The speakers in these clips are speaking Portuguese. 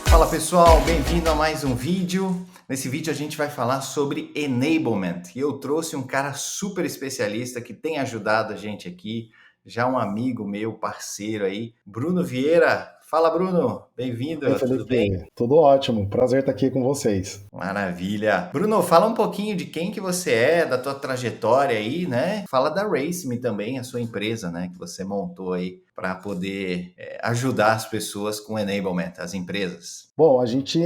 Fala pessoal, bem-vindo a mais um vídeo. Nesse vídeo a gente vai falar sobre enablement e eu trouxe um cara super especialista que tem ajudado a gente aqui, já um amigo meu, parceiro aí, Bruno Vieira. Fala Bruno, bem-vindo, Oi, tudo bem? Felipe. Tudo ótimo. Prazer estar aqui com vocês. Maravilha. Bruno, fala um pouquinho de quem que você é, da tua trajetória aí, né? Fala da RaceMe também, a sua empresa, né, que você montou aí para poder ajudar as pessoas com enablement, as empresas. Bom, a gente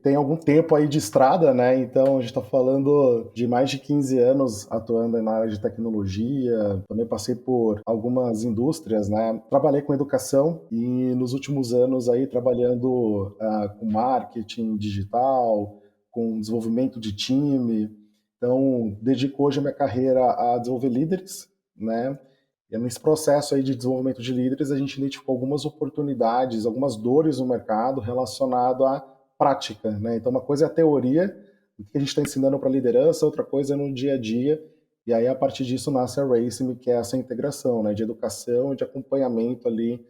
tem algum tempo aí de estrada, né? Então a gente está falando de mais de 15 anos atuando na área de tecnologia. Também passei por algumas indústrias, né? Trabalhei com educação e nos últimos anos aí trabalhando com marketing digital, com desenvolvimento de time. Então, dedico hoje a minha carreira a desenvolver líderes, né? E nesse processo aí de desenvolvimento de líderes, a gente identificou algumas oportunidades, algumas dores no mercado relacionado à prática, né? Então, uma coisa é a teoria, o que a gente está ensinando para a liderança, outra coisa é no dia a dia, e aí a partir disso nasce a Racing, que é essa integração, né, de educação e de acompanhamento ali,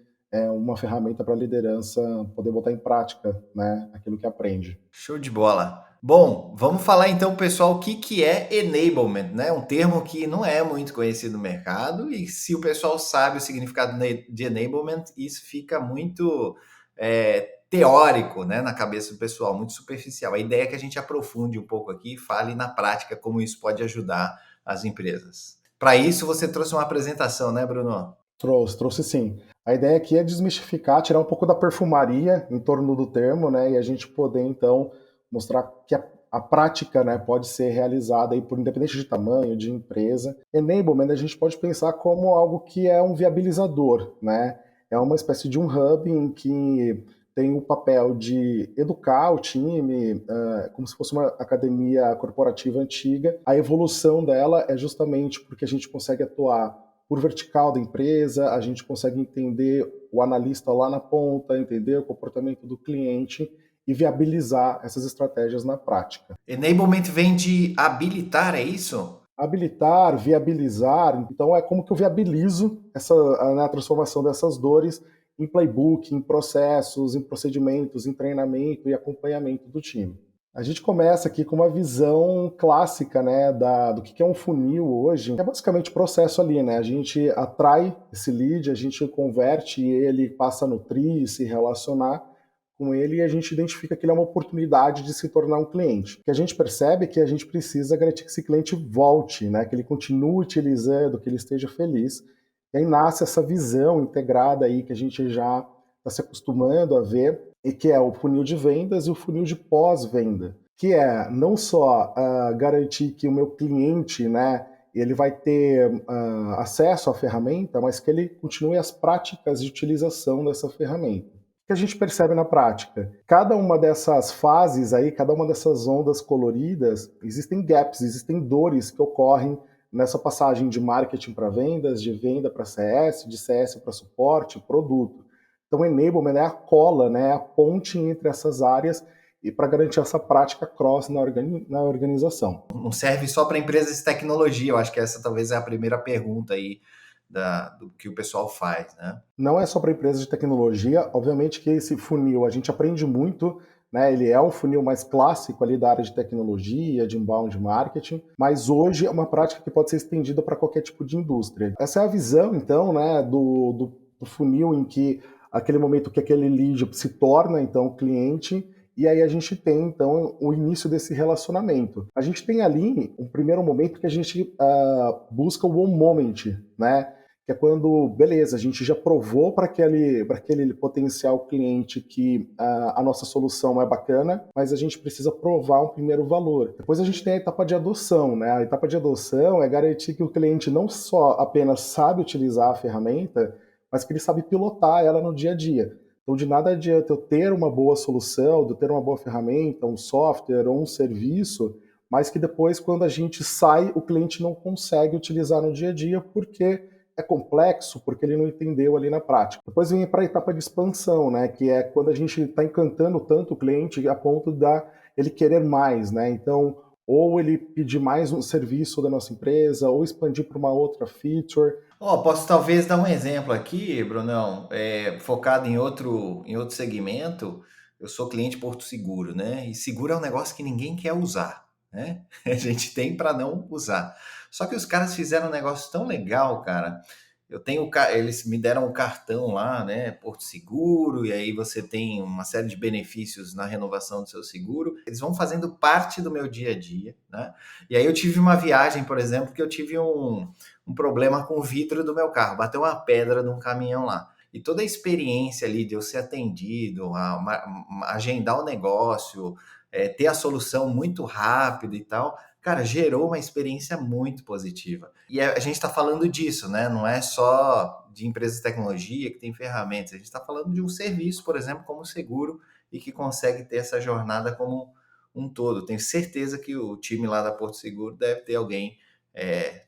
uma ferramenta para a liderança poder botar em prática, né, aquilo que aprende. Show de bola. Bom, vamos falar então, pessoal, o que que é enablement, né? Um termo que não é muito conhecido no mercado e se o pessoal sabe o significado de enablement, isso fica muito teórico, né, na cabeça do pessoal, muito superficial. A ideia é que a gente aprofunde um pouco aqui e fale na prática como isso pode ajudar as empresas. Para isso, você trouxe uma apresentação, né, Bruno? Trouxe sim. A ideia aqui é desmistificar, tirar um pouco da perfumaria em torno do termo, né, e a gente poder então mostrar que a prática, né, pode ser realizada aí por independente de tamanho, de empresa. Enablement a gente pode pensar como algo que é um viabilizador, né? É uma espécie de um hub em que tem o papel de educar o time, como se fosse uma academia corporativa antiga. A evolução dela é justamente porque a gente consegue atuar por vertical da empresa, a gente consegue entender o analista lá na ponta, entender o comportamento do cliente e viabilizar essas estratégias na prática. Enablement vem de habilitar, é isso? Habilitar, viabilizar, então é como que eu viabilizo a transformação dessas dores em playbook, em processos, em procedimentos, em treinamento e acompanhamento do time. A gente começa aqui com uma visão clássica, né, do que é um funil hoje, que é basicamente o processo ali, né? A gente atrai esse lead, a gente converte ele, passa a nutrir, se relacionar com ele e a gente identifica que ele é uma oportunidade de se tornar um cliente. O que a gente percebe é que a gente precisa garantir que esse cliente volte, né, que ele continue utilizando, que ele esteja feliz. E aí nasce essa visão integrada aí que a gente já está se acostumando a ver, e que é o funil de vendas e o funil de pós-venda, que é não só garantir que o meu cliente, né, ele vai ter acesso à ferramenta, mas que ele continue as práticas de utilização dessa ferramenta. O que a gente percebe na prática? Cada uma dessas fases aí, cada uma dessas ondas coloridas, existem gaps, existem dores que ocorrem nessa passagem de marketing para vendas, de venda para CS, de CS para suporte, produto. Então, o enablement é a cola, né, a ponte entre essas áreas e para garantir essa prática cross na organização. Não serve só para empresas de tecnologia. Eu acho que essa talvez é a primeira pergunta aí do que o pessoal faz, né? Não é só para empresas de tecnologia, obviamente que esse funil a gente aprende muito, né? Ele é um funil mais clássico ali da área de tecnologia, de inbound marketing, mas hoje é uma prática que pode ser estendida para qualquer tipo de indústria. Essa é a visão, então, né, do funil em que aquele momento que aquele lead se torna então cliente e aí a gente tem, então, o início desse relacionamento. A gente tem ali um primeiro momento que a gente busca o one moment, né? Que é quando, beleza, a gente já provou para aquele potencial cliente que a nossa solução é bacana, mas a gente precisa provar um primeiro valor. Depois a gente tem a etapa de adoção, né? A etapa de adoção é garantir que o cliente não só apenas sabe utilizar a ferramenta, mas que ele sabe pilotar ela no dia a dia. Então, de nada adianta eu ter uma boa solução, de eu ter uma boa ferramenta, um software ou um serviço, mas que depois, quando a gente sai, o cliente não consegue utilizar no dia a dia porque é complexo, porque ele não entendeu ali na prática. Depois vem para a etapa de expansão, né, que é quando a gente está encantando tanto o cliente a ponto de ele querer mais, né? Então, ou ele pedir mais um serviço da nossa empresa, ou expandir para uma outra feature. Ó, posso talvez dar um exemplo aqui, Brunão, focado em outro segmento. Eu sou cliente Porto Seguro, né? E seguro é um negócio que ninguém quer usar, né? A gente tem para não usar. Só que os caras fizeram um negócio tão legal, cara. Eles me deram um cartão lá, né? Porto Seguro, e aí você tem uma série de benefícios na renovação do seu seguro. Eles vão fazendo parte do meu dia a dia, né? E aí eu tive uma viagem, por exemplo, que eu tive um problema com o vidro do meu carro, bateu uma pedra num caminhão lá. E toda a experiência ali de eu ser atendido, agendar o negócio, ter a solução muito rápido e tal, cara, gerou uma experiência muito positiva. E a gente está falando disso, né? Não é só de empresas de tecnologia que tem ferramentas, a gente está falando de um serviço, por exemplo, como o seguro, e que consegue ter essa jornada como um todo. Tenho certeza que o time lá da Porto Seguro deve ter alguém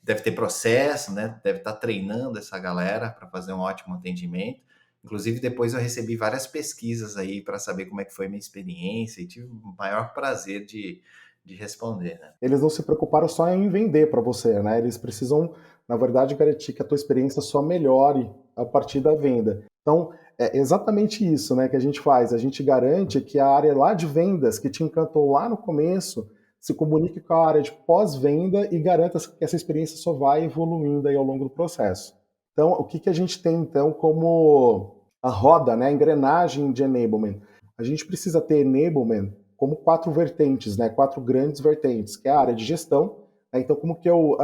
deve ter processo, né? Deve estar treinando essa galera para fazer um ótimo atendimento. Inclusive, depois eu recebi várias pesquisas aí para saber como é que foi a minha experiência e tive o maior prazer de responder, né? Eles não se preocuparam só em vender para você, né? Eles precisam, na verdade, garantir que a tua experiência só melhore a partir da venda. Então, é exatamente isso, né, que a gente faz. A gente garante que a área lá de vendas, que te encantou lá no começo, se comunique com a área de pós-venda e garanta que essa experiência só vai evoluindo aí ao longo do processo. Então, o que a gente tem, então, como a roda, né, a engrenagem de enablement? A gente precisa ter enablement como 4 vertentes, né, 4 grandes vertentes, que é a área de gestão. Né, então, como que eu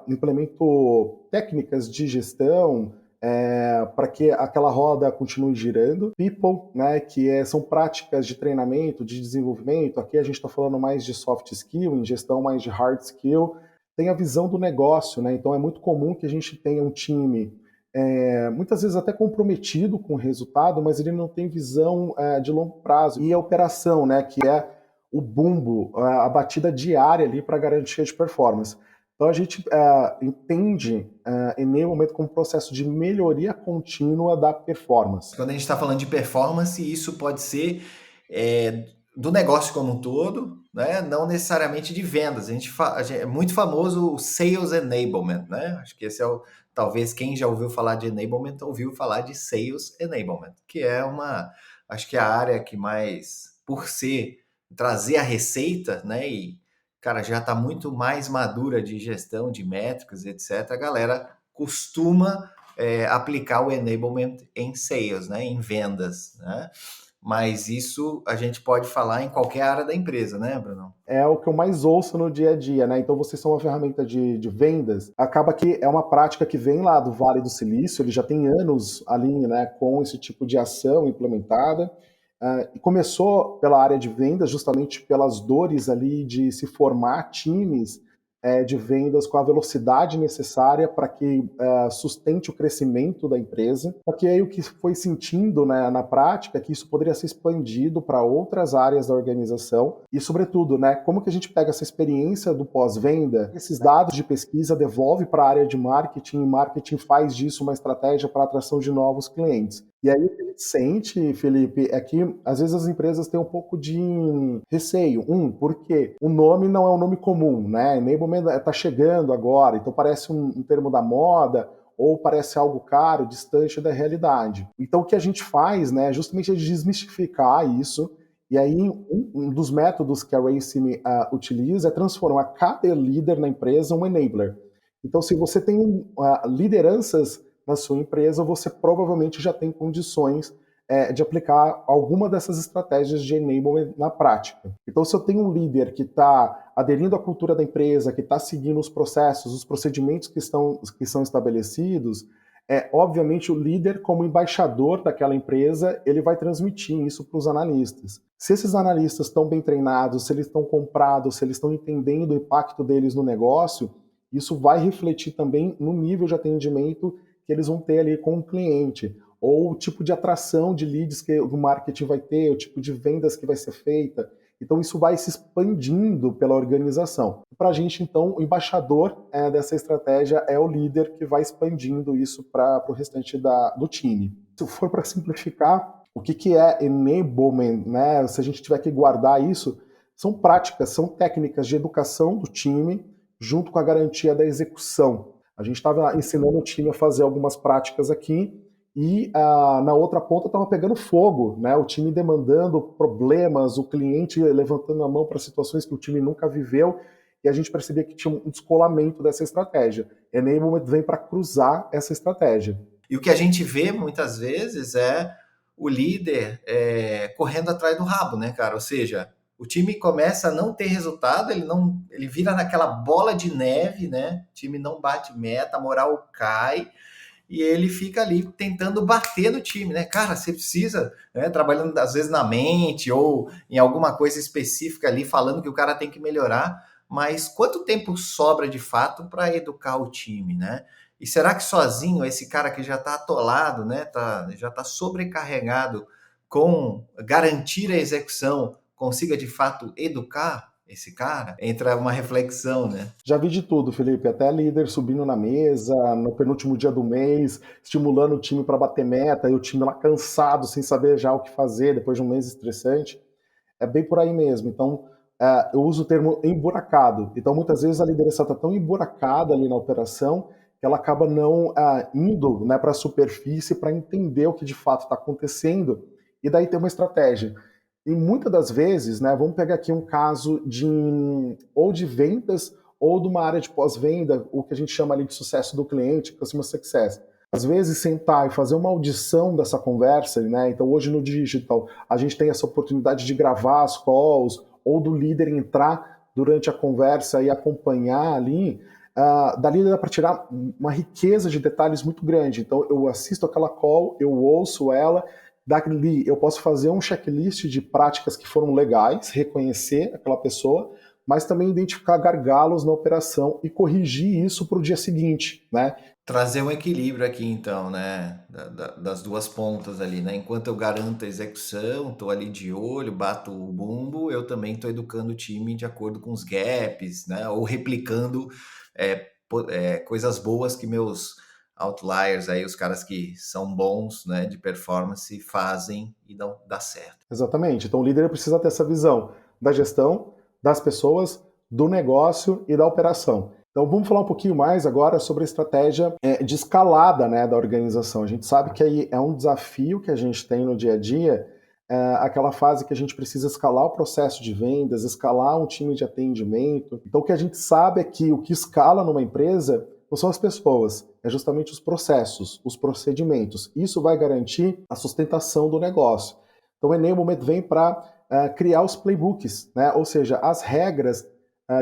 implemento técnicas de gestão para que aquela roda continue girando. People, né, são práticas de treinamento, de desenvolvimento. Aqui a gente está falando mais de soft skill, em gestão mais de hard skill. Tem a visão do negócio, né? Então é muito comum que a gente tenha um time muitas vezes até comprometido com o resultado, mas ele não tem visão de longo prazo. E a operação, né, que é o bumbo, a batida diária ali para garantia de performance. Então a gente entende enablement como um processo de melhoria contínua da performance. Quando a gente está falando de performance, isso pode ser do negócio como um todo, né? Não necessariamente de vendas. É muito famoso o Sales Enablement, né? Acho que esse é talvez quem já ouviu falar de enablement ouviu falar de Sales Enablement, que é acho que é a área que mais, por ser trazer a receita, né? E cara, já está muito mais madura de gestão de métricas, etc. A galera costuma aplicar o enablement em sales, né, em vendas, né? Mas isso a gente pode falar em qualquer área da empresa, né, Bruno? É o que eu mais ouço no dia a dia, né? Então vocês são uma ferramenta de vendas. Acaba que é uma prática que vem lá do Vale do Silício, ele já tem anos ali, né, com esse tipo de ação implementada. E começou pela área de vendas, justamente pelas dores ali de se formar times de vendas com a velocidade necessária para que sustente o crescimento da empresa. Porque aí o que foi sentindo, né, na prática é que isso poderia ser expandido para outras áreas da organização e, sobretudo, né, como que a gente pega essa experiência do pós-venda, esses dados de pesquisa devolve para a área de marketing e marketing faz disso uma estratégia para a atração de novos clientes. E aí o que a gente sente, Felipe, é que às vezes as empresas têm um pouco de receio. Porque o nome não é um nome comum, né? Enablement está chegando agora, então parece um termo da moda ou parece algo caro, distante da realidade. Então o que a gente faz, né, justamente é desmistificar isso. E aí um dos métodos que a Racing utiliza é transformar cada líder na empresa um enabler. Então se você tem lideranças na sua empresa, você provavelmente já tem condições de aplicar alguma dessas estratégias de enablement na prática. Então, se eu tenho um líder que está aderindo à cultura da empresa, que está seguindo os processos, os procedimentos que são estabelecidos, obviamente o líder, como embaixador daquela empresa, ele vai transmitir isso para os analistas. Se esses analistas estão bem treinados, se eles estão comprados, se eles estão entendendo o impacto deles no negócio, isso vai refletir também no nível de atendimento que eles vão ter ali com o cliente, ou o tipo de atração de leads que o marketing vai ter, o tipo de vendas que vai ser feita. Então isso vai se expandindo pela organização. Para a gente, então, o embaixador dessa estratégia é o líder que vai expandindo isso para o restante do time. Se for para simplificar, o que é enablement, né? Se a gente tiver que guardar isso, São práticas, são técnicas de educação do time, junto com a garantia da execução. A gente estava ensinando o time a fazer algumas práticas aqui, e na outra ponta estava pegando fogo, né? O time demandando problemas, o cliente levantando a mão para situações que o time nunca viveu, e a gente percebia que tinha um descolamento dessa estratégia. Enablement vem para cruzar essa estratégia. E o que a gente vê muitas vezes é o líder correndo atrás do rabo, né, cara? Ou seja, o time começa a não ter resultado, ele vira naquela bola de neve, né? O time não bate meta, a moral cai, e ele fica ali tentando bater no time, né? Cara, você precisa, né, trabalhando às vezes na mente ou em alguma coisa específica ali, falando que o cara tem que melhorar, mas quanto tempo sobra de fato para educar o time, né? E será que sozinho esse cara que já está atolado, né, já está sobrecarregado com garantir a execução, consiga de fato educar esse cara? Entra uma reflexão, né? Já vi de tudo, Felipe, até líder subindo na mesa, no penúltimo dia do mês, estimulando o time para bater meta, e o time lá cansado, sem saber já o que fazer, depois de um mês estressante. É bem por aí mesmo. Então, eu uso o termo emburacado. Então, muitas vezes a liderança está tão emburacada ali na operação que ela acaba não indo, né, para a superfície para entender o que de fato está acontecendo e daí ter uma estratégia. E muitas das vezes, né, vamos pegar aqui um caso ou de vendas ou de uma área de pós-venda, o que a gente chama ali de sucesso do cliente, customer success. Às vezes sentar e fazer uma audição dessa conversa, né? Então hoje no digital a gente tem essa oportunidade de gravar as calls ou do líder entrar durante a conversa e acompanhar ali. Dali dá para tirar uma riqueza de detalhes muito grande. Então eu assisto aquela call, eu ouço ela, dali eu posso fazer um checklist de práticas que foram legais, reconhecer aquela pessoa, mas também identificar gargalos na operação e corrigir isso para o dia seguinte, né? Trazer um equilíbrio aqui, então, né? Das duas pontas ali, né? Enquanto eu garanto a execução, estou ali de olho, bato o bumbo, eu também estou educando o time de acordo com os gaps, né? Ou replicando coisas boas que meus outliers aí, os caras que são bons, né, de performance, fazem e dá certo. Exatamente. Então o líder precisa ter essa visão da gestão, das pessoas, do negócio e da operação. Então vamos falar um pouquinho mais agora sobre a estratégia de escalada, né, da organização. A gente sabe que aí é um desafio que a gente tem no dia a dia, aquela fase que a gente precisa escalar o processo de vendas, escalar um time de atendimento. Então o que a gente sabe é que o que escala numa empresa não são as pessoas, é justamente os processos, os procedimentos. Isso vai garantir a sustentação do negócio. Então o Enablement vem para criar os playbooks, né? Ou seja, as regras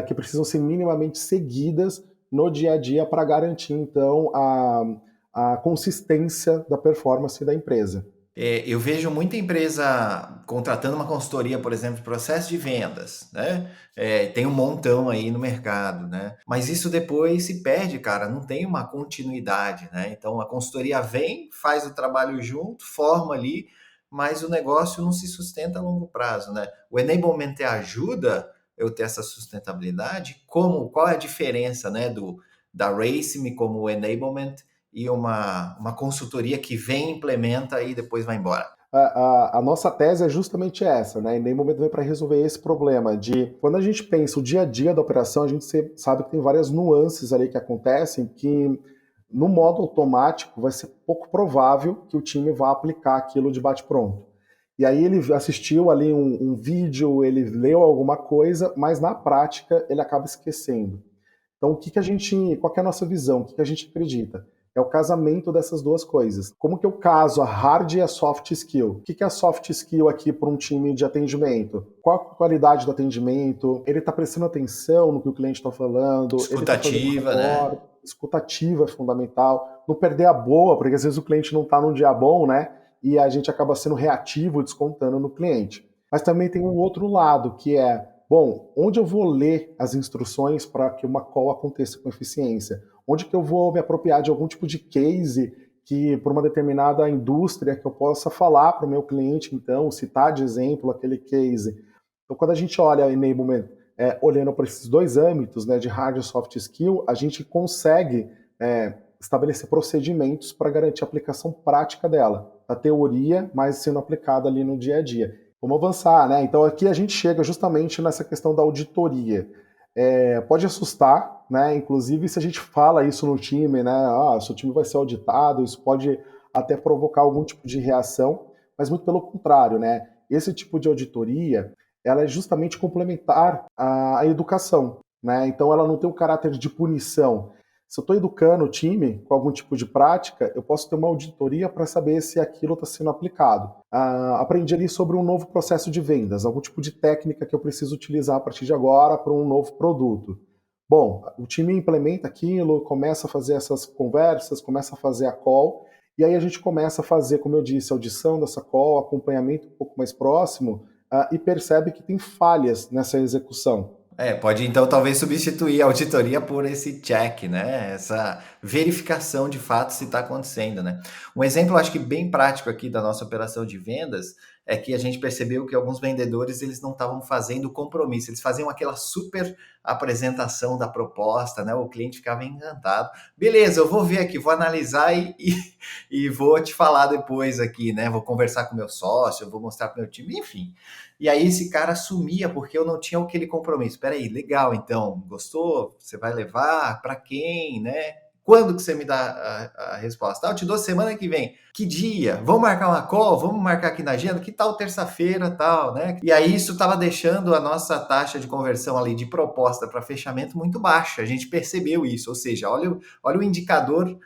que precisam ser minimamente seguidas no dia a dia para garantir, então, a consistência da performance da empresa. Eu vejo muita empresa contratando uma consultoria, por exemplo, de processo de vendas, né? Tem um montão aí no mercado, né? Mas isso depois se perde, cara, não tem uma continuidade, né? Então a consultoria vem, faz o trabalho junto, forma ali, mas o negócio não se sustenta a longo prazo, né? O enablement ajuda eu ter essa sustentabilidade. Qual é a diferença, né, da Race-Me como enablement e uma consultoria que vem, implementa e depois vai embora? A nossa tese é justamente essa, né? Enablement vem para resolver esse problema de quando a gente pensa o dia a dia da operação, a gente sabe que tem várias nuances ali que acontecem que no modo automático vai ser pouco provável que o time vá aplicar aquilo de bate-pronto. E aí ele assistiu ali um vídeo, ele leu alguma coisa, mas na prática ele acaba esquecendo. Então, qual que é a nossa visão? O que a gente acredita? É o casamento dessas duas coisas. Como que eu caso a hard e a soft skill? O que é a soft skill aqui para um time de atendimento? Qual a qualidade do atendimento? Ele está prestando atenção no que o cliente está falando? Ele está fazendo Escutativa, rapport? né? Escutativa é fundamental. Não perder a boa, porque às vezes o cliente não está num dia bom, né? E a gente acaba sendo reativo, descontando no cliente. Mas também tem um outro lado, que é, bom, onde eu vou ler as instruções para que uma call aconteça com eficiência? Onde que eu vou me apropriar de algum tipo de case que, por uma determinada indústria, que eu possa falar para o meu cliente, então, citar de exemplo aquele case. Então, quando a gente olha enablement, olhando para esses dois âmbitos, né, de hard e soft skill, a gente consegue estabelecer procedimentos para garantir a aplicação prática dela, da teoria, mas sendo aplicada ali no dia a dia. Vamos avançar, né? Então aqui a gente chega justamente nessa questão da auditoria. Pode assustar, né? Inclusive se a gente fala isso no time, né? Ah, seu time vai ser auditado, isso pode até provocar algum tipo de reação, mas muito pelo contrário, né? Esse tipo de auditoria, ela é justamente complementar à educação, né? Então ela não tem um caráter de punição. Se eu estou educando o time com algum tipo de prática, eu posso ter uma auditoria para saber se aquilo está sendo aplicado. Aprendi ali sobre um novo processo de vendas, algum tipo de técnica que eu preciso utilizar a partir de agora para um novo produto. Bom, o time implementa aquilo, começa a fazer essas conversas, começa a fazer a call, e aí a gente começa a fazer, como eu disse, audição dessa call, acompanhamento um pouco mais próximo, e percebe que tem falhas nessa execução. Pode então talvez substituir a auditoria por esse check, né? Essa verificação de fato se está acontecendo, né? Um exemplo, acho que bem prático aqui da nossa operação de vendas é que a gente percebeu que alguns vendedores eles não estavam fazendo compromisso, eles faziam aquela super apresentação da proposta, né? O cliente ficava encantado. Beleza, eu vou ver aqui, vou analisar e vou te falar depois aqui, né? Vou conversar com meu sócio, vou mostrar para o meu time, enfim. E aí esse cara sumia porque eu não tinha aquele compromisso. Peraí, legal, então, gostou? Você vai levar? Para quem, né? Quando que você me dá a resposta? Eu te dou semana que vem. Que dia? Vamos marcar uma call? Vamos marcar aqui na agenda? Que tal terça-feira, tal, né? E aí isso estava deixando a nossa taxa de conversão ali de proposta para fechamento muito baixa. A gente percebeu isso, ou seja, olha o indicador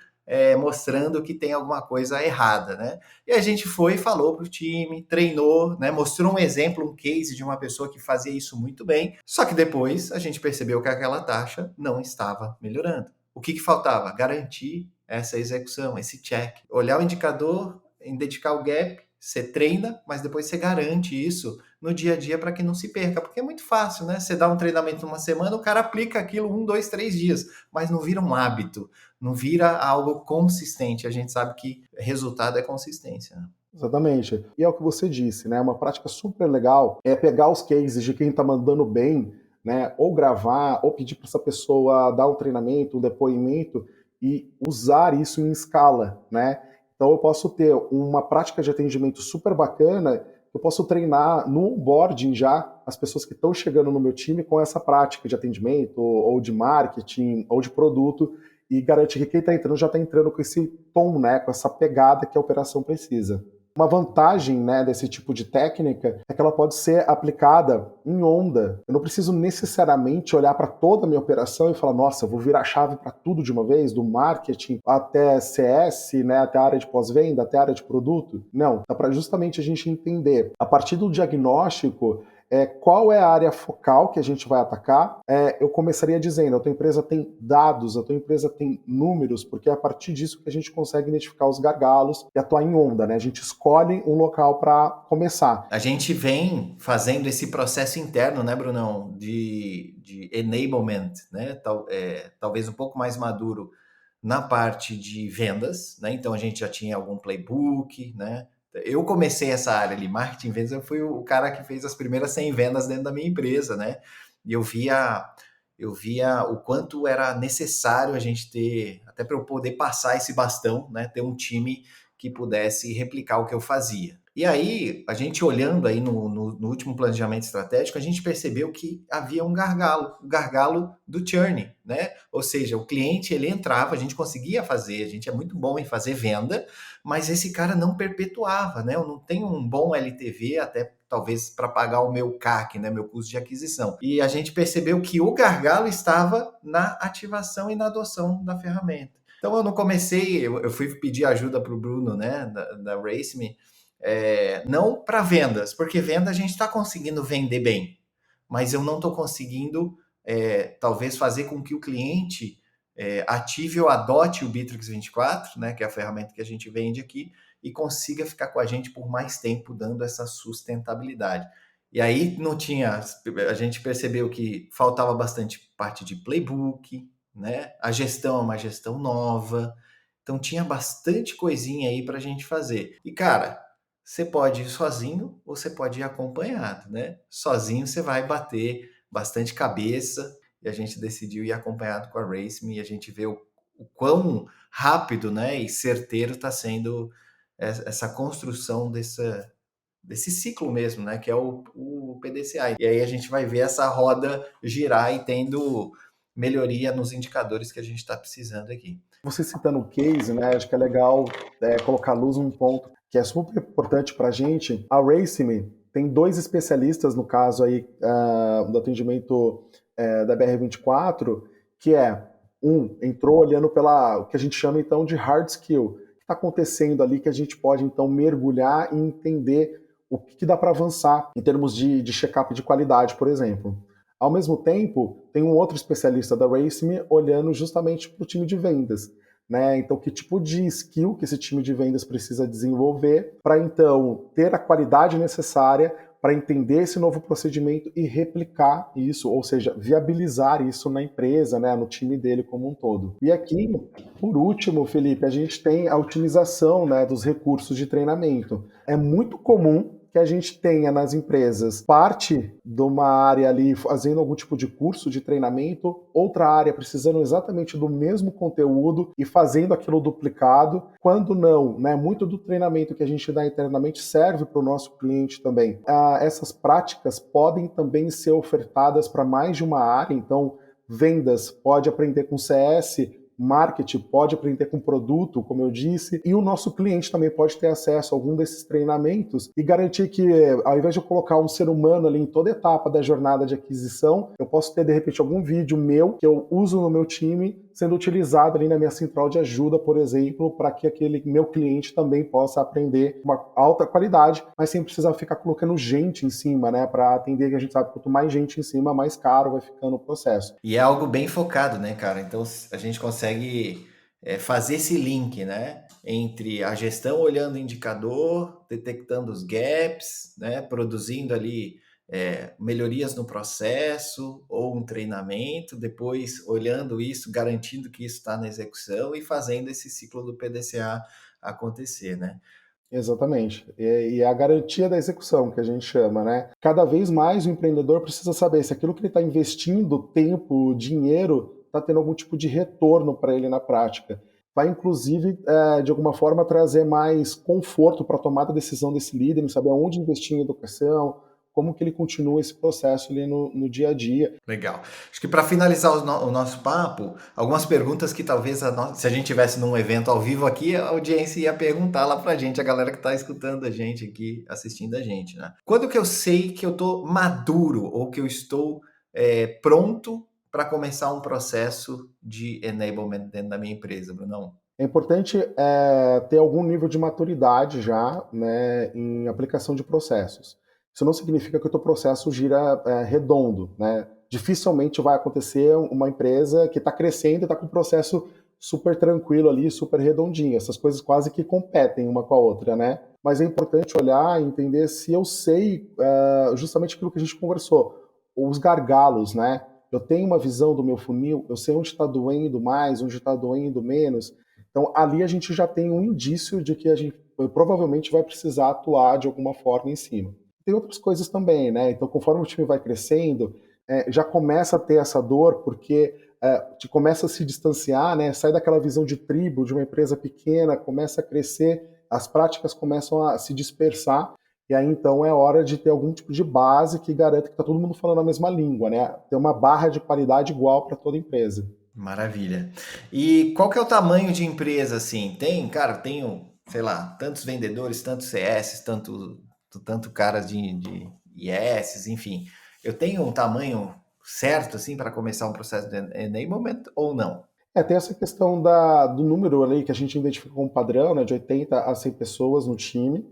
mostrando que tem alguma coisa errada, né? E a gente foi e falou para o time, treinou, né? Mostrou um exemplo, um case de uma pessoa que fazia isso muito bem. Só que depois a gente percebeu que aquela taxa não estava melhorando. O que faltava? Garantir essa execução, esse check. Olhar o indicador, identificar o gap, você treina, mas depois você garante isso no dia a dia para que não se perca. Porque é muito fácil, né? Você dá um treinamento numa semana, o cara aplica aquilo 1, 2, 3 dias, mas não vira um hábito, não vira algo consistente. A gente sabe que resultado é consistência, né? Exatamente. E é o que você disse, né? Uma prática super legal é pegar os cases de quem está mandando bem, né? Ou gravar, ou pedir para essa pessoa dar um treinamento, um depoimento e usar isso em escala, né? Então eu posso ter uma prática de atendimento super bacana, eu posso treinar no onboarding já as pessoas que estão chegando no meu time com essa prática de atendimento, ou de marketing, ou de produto, e garantir que quem está entrando já está entrando com esse tom, né? Com essa pegada que a operação precisa. Uma vantagem, né, desse tipo de técnica é que ela pode ser aplicada em onda. Eu não preciso necessariamente olhar para toda a minha operação e falar, nossa, eu vou virar a chave para tudo de uma vez, do marketing até CS, né, até a área de pós-venda, até a área de produto. Não, dá para justamente a gente entender, a partir do diagnóstico, qual é a área focal que a gente vai atacar. Eu começaria dizendo, a tua empresa tem dados, a tua empresa tem números, porque é a partir disso que a gente consegue identificar os gargalos e atuar em onda, né? A gente escolhe um local para começar. A gente vem fazendo esse processo interno, né, Brunão, de enablement, né? Talvez um pouco mais maduro na parte de vendas, né? Então a gente já tinha algum playbook, né? Eu comecei essa área ali, marketing, vendas, eu fui o cara que fez as primeiras 100 vendas dentro da minha empresa, né? E eu via o quanto era necessário a gente ter, até para eu poder passar esse bastão, né? Ter um time que pudesse replicar o que eu fazia. E aí, a gente olhando aí no último planejamento estratégico, a gente percebeu que havia um gargalo, o gargalo do churn, né? Ou seja, o cliente, ele entrava, a gente conseguia fazer, a gente é muito bom em fazer venda, mas esse cara não perpetuava, né? Eu não tenho um bom LTV, até talvez para pagar o meu CAC, né? Meu custo de aquisição. E a gente percebeu que o gargalo estava na ativação e na adoção da ferramenta. Então eu não comecei, eu fui pedir ajuda para o Bruno, né, da RaceMe, não para vendas, porque venda a gente está conseguindo vender bem, mas eu não estou conseguindo, talvez, fazer com que o cliente ative ou adote o Bitrix 24, né, que é a ferramenta que a gente vende aqui, e consiga ficar com a gente por mais tempo, dando essa sustentabilidade. E aí não tinha, a gente percebeu que faltava bastante parte de playbook, né? A gestão é uma gestão nova, então tinha bastante coisinha aí para a gente fazer. E cara, você pode ir sozinho ou você pode ir acompanhado, né? Sozinho você vai bater bastante cabeça e a gente decidiu ir acompanhado com a RaceMe e a gente vê o quão rápido, né, e certeiro está sendo essa construção desse ciclo mesmo, né? Que é o PDCA. E aí a gente vai ver essa roda girar e tendo melhoria nos indicadores que a gente está precisando aqui. Você citando o case, né, acho que é legal colocar luz num ponto que é super importante para a gente. A Raceme tem 2 especialistas, no caso aí do atendimento da BR-24, que entrou olhando pela o que a gente chama então de hard skill. O que está acontecendo ali que a gente pode então mergulhar e entender o que dá para avançar em termos de check-up de qualidade, por exemplo. Ao mesmo tempo, tem um outro especialista da Raceme olhando justamente para o time de vendas. Né? Então, que tipo de skill que esse time de vendas precisa desenvolver para, então, ter a qualidade necessária para entender esse novo procedimento e replicar isso, ou seja, viabilizar isso na empresa, né, no time dele como um todo. E aqui, por último, Felipe, a gente tem a otimização, né, dos recursos de treinamento. É muito comum que a gente tenha nas empresas parte de uma área ali fazendo algum tipo de curso de treinamento, outra área precisando exatamente do mesmo conteúdo e fazendo aquilo duplicado. Quando não, né, muito do treinamento que a gente dá internamente serve para o nosso cliente também. Essas práticas podem também ser ofertadas para mais de uma área, então vendas pode aprender com CS, marketing pode aprender com produto, como eu disse, e o nosso cliente também pode ter acesso a algum desses treinamentos e garantir que, ao invés de eu colocar um ser humano ali em toda etapa da jornada de aquisição, eu posso ter, de repente, algum vídeo meu que eu uso no meu time sendo utilizado ali na minha central de ajuda, por exemplo, para que aquele meu cliente também possa aprender uma alta qualidade, mas sem precisar ficar colocando gente em cima, né, para atender, que a gente sabe que quanto mais gente em cima, mais caro vai ficando o processo. E é algo bem focado, né, cara? Então a gente consegue fazer esse link, né, entre a gestão olhando o indicador, detectando os gaps, né, produzindo ali melhorias no processo ou um treinamento, depois olhando isso, garantindo que isso está na execução e fazendo esse ciclo do PDCA acontecer, né? Exatamente. E é a garantia da execução que a gente chama, né? Cada vez mais o empreendedor precisa saber se aquilo que ele está investindo, tempo, dinheiro, está tendo algum tipo de retorno para ele na prática. Vai, inclusive, de alguma forma, trazer mais conforto para a tomada de decisão desse líder, em saber onde investir em educação, como que ele continua esse processo ali no dia a dia. Legal. Acho que para finalizar o nosso papo, algumas perguntas que talvez se a gente tivesse num evento ao vivo aqui, a audiência ia perguntar lá para a gente, a galera que está escutando a gente aqui, assistindo a gente, né? Quando que eu sei que eu estou maduro ou que eu estou pronto para começar um processo de enablement dentro da minha empresa, Brunão? É importante ter algum nível de maturidade já, né, em aplicação de processos. Isso não significa que o teu processo gira redondo, né? Dificilmente vai acontecer uma empresa que está crescendo e está com um processo super tranquilo ali, super redondinho. Essas coisas quase que competem uma com a outra, né? Mas é importante olhar e entender se eu sei justamente aquilo que a gente conversou, os gargalos, né? Eu tenho uma visão do meu funil, eu sei onde está doendo mais, onde está doendo menos. Então, ali a gente já tem um indício de que a gente provavelmente vai precisar atuar de alguma forma em cima. Tem outras coisas também, né? Então, conforme o time vai crescendo, já começa a ter essa dor, porque te começa a se distanciar, né? Sai daquela visão de tribo, de uma empresa pequena, começa a crescer, as práticas começam a se dispersar, e aí então é hora de ter algum tipo de base que garanta que está todo mundo falando a mesma língua, né? Ter uma barra de qualidade igual para toda empresa. Maravilha. E qual que é o tamanho de empresa, assim? Cara, tenho, sei lá, tantos vendedores, tantos CS, tanto caras de IS, enfim. Eu tenho um tamanho certo, assim, para começar um processo de enablement ou não? Tem essa questão do número ali que a gente identifica como padrão, né, de 80 a 100 pessoas no time.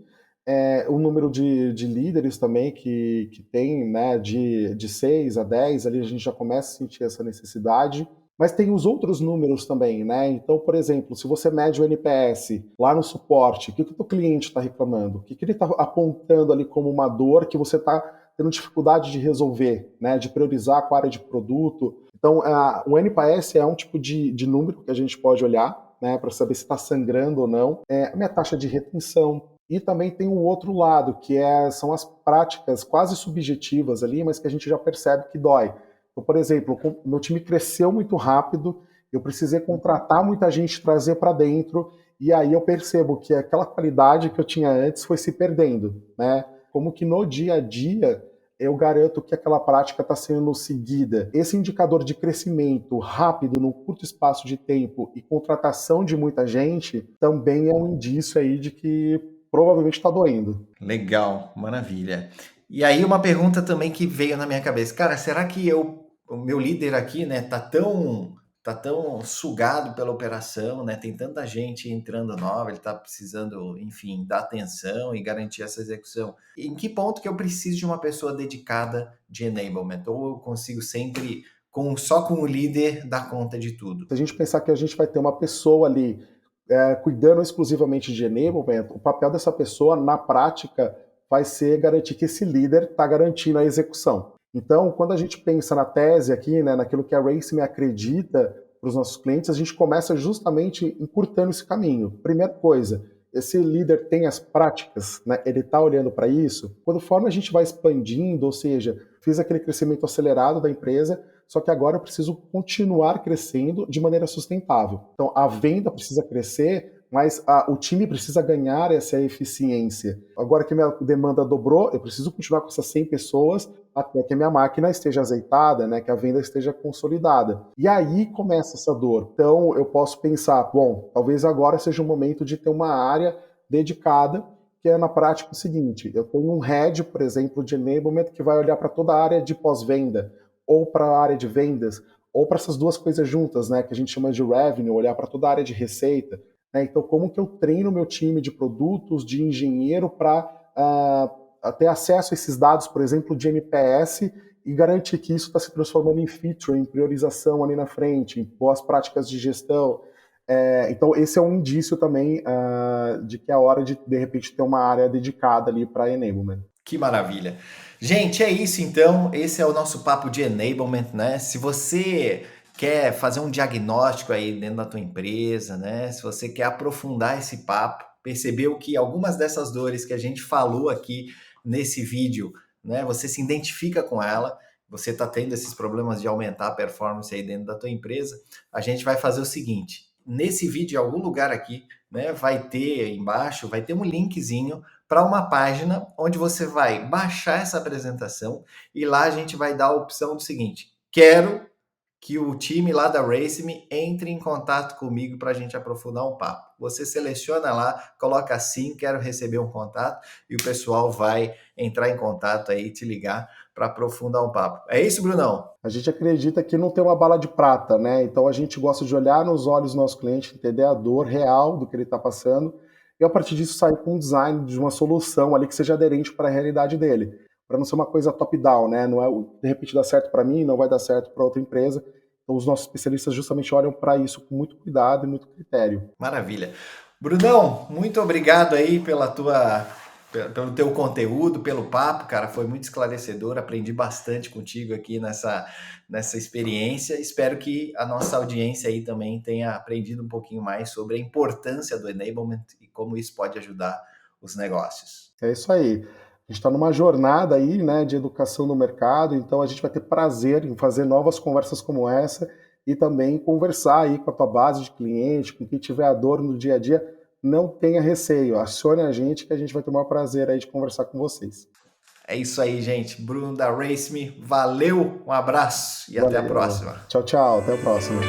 O número de líderes também que tem, né, de 6 a 10, ali a gente já começa a sentir essa necessidade. Mas tem os outros números também, né? Então, por exemplo, se você mede o NPS lá no suporte, o que o cliente está reclamando? O que ele está apontando ali como uma dor que você está tendo dificuldade de resolver, né? De priorizar com a área de produto. Então, o NPS é um tipo de número que a gente pode olhar, né, para saber se está sangrando ou não. A minha taxa de retenção. E também tem um outro lado, que são as práticas quase subjetivas ali, mas que a gente já percebe que dói. Então, por exemplo, o meu time cresceu muito rápido, eu precisei contratar muita gente, trazer para dentro, e aí eu percebo que aquela qualidade que eu tinha antes foi se perdendo, né? Como que no dia a dia eu garanto que aquela prática está sendo seguida. Esse indicador de crescimento rápido, num curto espaço de tempo e contratação de muita gente, também é um indício aí de que provavelmente está doendo. Legal, maravilha. E aí uma pergunta também que veio na minha cabeça, cara, será que o meu líder aqui, né, tá tão sugado pela operação, né? Tem tanta gente entrando nova, ele tá precisando, enfim, dar atenção e garantir essa execução. Em que ponto que eu preciso de uma pessoa dedicada de enablement? Ou eu consigo sempre só com o líder dar conta de tudo? Se a gente pensar que a gente vai ter uma pessoa ali cuidando exclusivamente de enablement, o papel dessa pessoa, na prática, vai ser garantir que esse líder está garantindo a execução. Então, quando a gente pensa na tese aqui, né, naquilo que a Raceme acredita para os nossos clientes, a gente começa justamente encurtando esse caminho. Primeira coisa, esse líder tem as práticas, né, ele está olhando para isso. Conforme a gente vai expandindo, ou seja, fiz aquele crescimento acelerado da empresa, só que agora eu preciso continuar crescendo de maneira sustentável. Então, a venda precisa crescer, mas o time precisa ganhar essa eficiência. Agora que a minha demanda dobrou, eu preciso continuar com essas 100 pessoas até que a minha máquina esteja azeitada, né, que a venda esteja consolidada. E aí começa essa dor. Então, eu posso pensar, bom, talvez agora seja o momento de ter uma área dedicada, que é na prática o seguinte, eu tenho um head, por exemplo, de enablement, que vai olhar para toda a área de pós-venda, ou para a área de vendas, ou para essas duas coisas juntas, né, que a gente chama de revenue, olhar para toda a área de receita. Né? Então, como que eu treino meu time de produtos, de engenheiro, para ter acesso a esses dados, por exemplo, de NPS, e garantir que isso está se transformando em feature, em priorização ali na frente, em boas práticas de gestão. Então, esse é um indício também de que é hora de repente, ter uma área dedicada ali para enablement. Que maravilha. Gente, é isso então. Esse é o nosso papo de enablement, né? Se você quer fazer um diagnóstico aí dentro da tua empresa, né? Se você quer aprofundar esse papo, percebeu que algumas dessas dores que a gente falou aqui nesse vídeo, né? Você se identifica com ela, você está tendo esses problemas de aumentar a performance aí dentro da tua empresa, a gente vai fazer o seguinte. Nesse vídeo, em algum lugar aqui, né? Vai ter embaixo, vai ter um linkzinho para uma página onde você vai baixar essa apresentação e lá a gente vai dar a opção do seguinte: quero que o time lá da Raceme entre em contato comigo para a gente aprofundar um papo. Você seleciona lá, coloca assim, quero receber um contato, e o pessoal vai entrar em contato aí, te ligar para aprofundar um papo. É isso, Brunão? A gente acredita que não tem uma bala de prata, né? Então a gente gosta de olhar nos olhos do nosso cliente, entender a dor real do que ele está passando, e a partir disso sair com um design de uma solução ali que seja aderente para a realidade dele. Para não ser uma coisa top-down, né? Não é, de repente dá certo para mim, não vai dar certo para outra empresa. Então os nossos especialistas justamente olham para isso com muito cuidado e muito critério. Maravilha. Brunão, muito obrigado aí pelo teu conteúdo, pelo papo, cara, foi muito esclarecedor, aprendi bastante contigo aqui nessa experiência. Espero que a nossa audiência aí também tenha aprendido um pouquinho mais sobre a importância do enablement e como isso pode ajudar os negócios. É isso aí. A gente está numa jornada aí, né, de educação no mercado, então a gente vai ter prazer em fazer novas conversas como essa e também conversar aí com a tua base de cliente, com quem tiver a dor no dia a dia. Não tenha receio, acione a gente que a gente vai ter o maior prazer aí de conversar com vocês. É isso aí, gente. Bruno da Raceme, valeu, um abraço e até a Valeu. próxima. Tchau, tchau. Até a próxima.